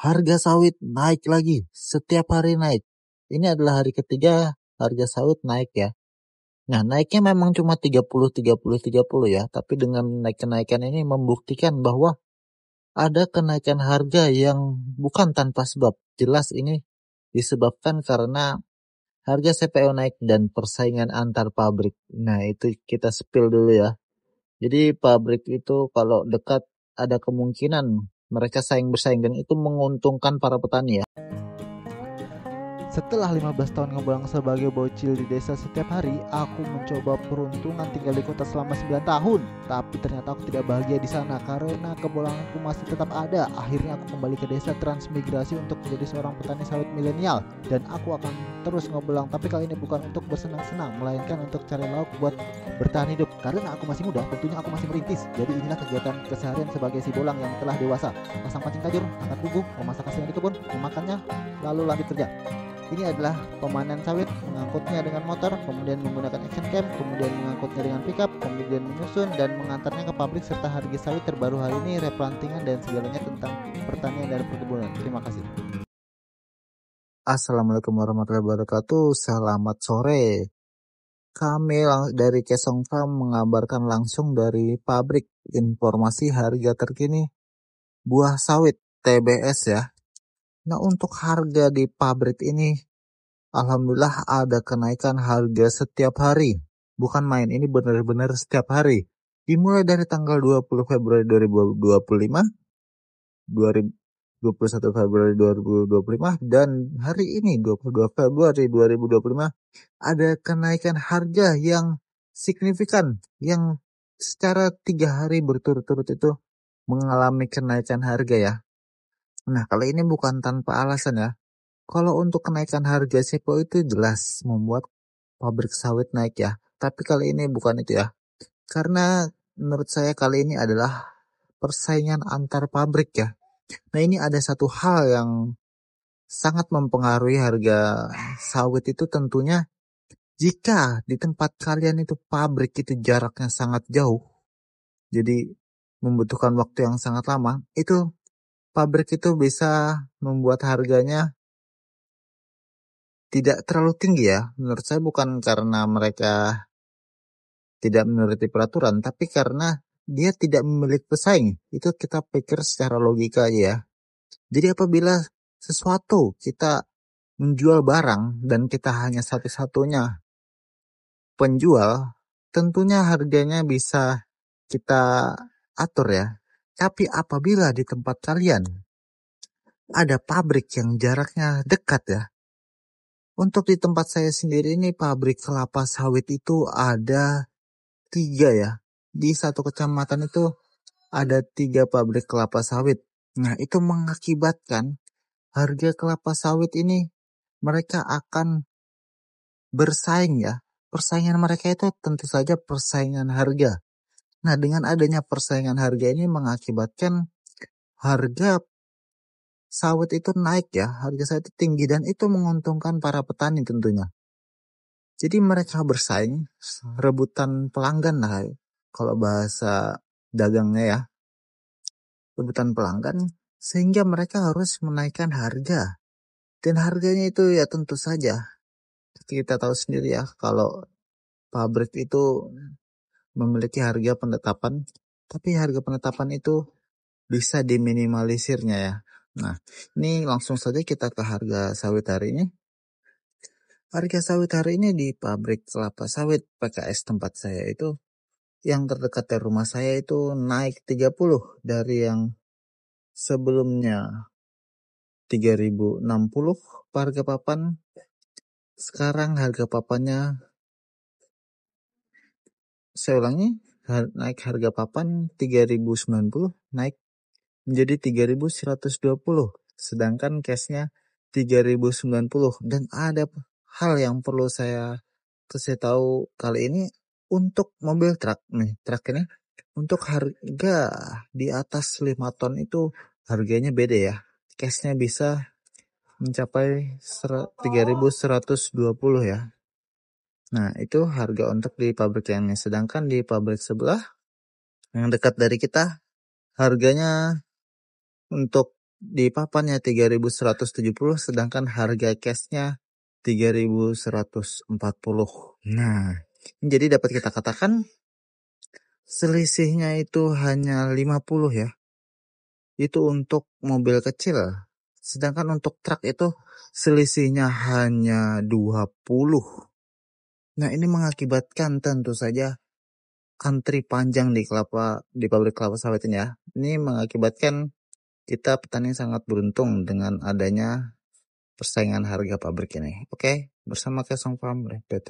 Harga sawit naik lagi, setiap hari naik. Ini adalah hari ketiga harga sawit naik ya. Nah, naiknya memang cuma 30 ya, tapi dengan kenaikan ini membuktikan bahwa ada kenaikan harga yang bukan tanpa sebab. Jelas ini disebabkan karena harga CPO naik dan persaingan antar pabrik. Nah, itu kita spill dulu ya. Jadi pabrik itu kalau dekat ada kemungkinan mereka bersaing dan itu menguntungkan para petani ya. Setelah 15 tahun ngebelang sebagai bocil di desa setiap hari, aku mencoba peruntungan tinggal di kota selama 9 tahun. Tapi ternyata aku tidak bahagia di sana karena kebolanganku masih tetap ada. Akhirnya aku kembali ke desa transmigrasi untuk menjadi seorang petani sawit milenial. Dan aku akan terus ngebelang, tapi kali ini bukan untuk bersenang-senang, melainkan untuk cari lauk buat bertahan hidup. Karena aku masih muda, tentunya aku masih merintis. Jadi inilah kegiatan keseharian sebagai si bolang yang telah dewasa. Pasang pancing tajur, angkat bubuh, memasak hasil di kebun, memakannya, lalu lanjut kerja. Ini adalah pemanen sawit, mengangkutnya dengan motor, kemudian menggunakan action cam, kemudian mengangkutnya dengan pickup, kemudian menyusun dan mengantarnya ke pabrik, serta harga sawit terbaru hari ini, replantingan dan segalanya tentang pertanian dan perkebunan. Terima kasih. Assalamualaikum warahmatullahi wabarakatuh. Selamat sore. Kami dari Kesong Farm mengabarkan langsung dari pabrik informasi harga terkini buah sawit TBS ya. Nah, untuk harga di pabrik ini alhamdulillah ada kenaikan harga setiap hari. Bukan main, ini benar-benar setiap hari. Dimulai dari tanggal 20 Februari 2025, 21 Februari 2025, dan hari ini 22 Februari 2025 ada kenaikan harga yang signifikan yang secara 3 hari berturut-turut itu mengalami kenaikan harga ya. Nah, kali ini bukan tanpa alasan ya. Kalau untuk kenaikan harga CPO itu jelas membuat pabrik sawit naik ya. Tapi kali ini bukan itu ya. Karena menurut saya kali ini adalah persaingan antar pabrik ya. Nah, ini ada satu hal yang sangat mempengaruhi harga sawit itu tentunya jika di tempat kalian itu pabrik itu jaraknya sangat jauh. Jadi membutuhkan waktu yang sangat lama. Itu pabrik itu bisa membuat harganya tidak terlalu tinggi ya. Menurut saya bukan karena mereka tidak menuruti peraturan, tapi karena dia tidak memiliki pesaing. Itu kita pikir secara logika ya. Jadi apabila sesuatu kita menjual barang dan kita hanya satu-satunya penjual, tentunya harganya bisa kita atur ya. Tapi apabila di tempat kalian ada pabrik yang jaraknya dekat ya, untuk di tempat saya sendiri ini pabrik kelapa sawit itu ada 3 ya. Di satu kecamatan itu ada 3 pabrik kelapa sawit. Nah, itu mengakibatkan harga kelapa sawit ini mereka akan bersaing ya. Persaingan mereka itu tentu saja persaingan harga. Nah, dengan adanya persaingan harga ini mengakibatkan harga sawit itu naik ya. Harga sawit itu tinggi dan itu menguntungkan para petani tentunya. Jadi mereka bersaing, rebutan pelanggan lah kalau bahasa dagangnya ya. Rebutan pelanggan sehingga mereka harus menaikkan harga. Dan harganya itu ya tentu saja kita tahu sendiri ya kalau pabrik itu memiliki harga penetapan, tapi harga penetapan itu bisa diminimalisirnya ya. Nah, ini langsung saja kita ke harga sawit hari ini. Harga sawit hari ini di pabrik kelapa sawit PKS tempat saya itu yang terdekat dari rumah saya itu naik 30 dari yang sebelumnya 3.060 harga papan. Sekarang harga papannya, saya ulangi, naik harga papan 3.090 naik menjadi 3.120, sedangkan cashnya 3.090. Dan ada hal yang perlu saya kasih tahu kali ini untuk mobil truk nih, truk ini untuk harga di atas 5 ton itu harganya beda ya. Cashnya bisa mencapai 3.120 ya. Nah, itu harga untuk di pabrik yang ini. Sedangkan di pabrik sebelah yang dekat dari kita harganya untuk di papannya 3.170, sedangkan harga cashnya 3.140. Nah, jadi dapat kita katakan selisihnya itu hanya 50 ya. Itu untuk mobil kecil. Sedangkan untuk truk itu selisihnya hanya 20. Nah, ini mengakibatkan tentu saja antri panjang di pabrik kelapa sawit ini ya. Ini mengakibatkan kita petani sangat beruntung dengan adanya persaingan harga pabrik ini. Oke, bersama Kesong Farm, PT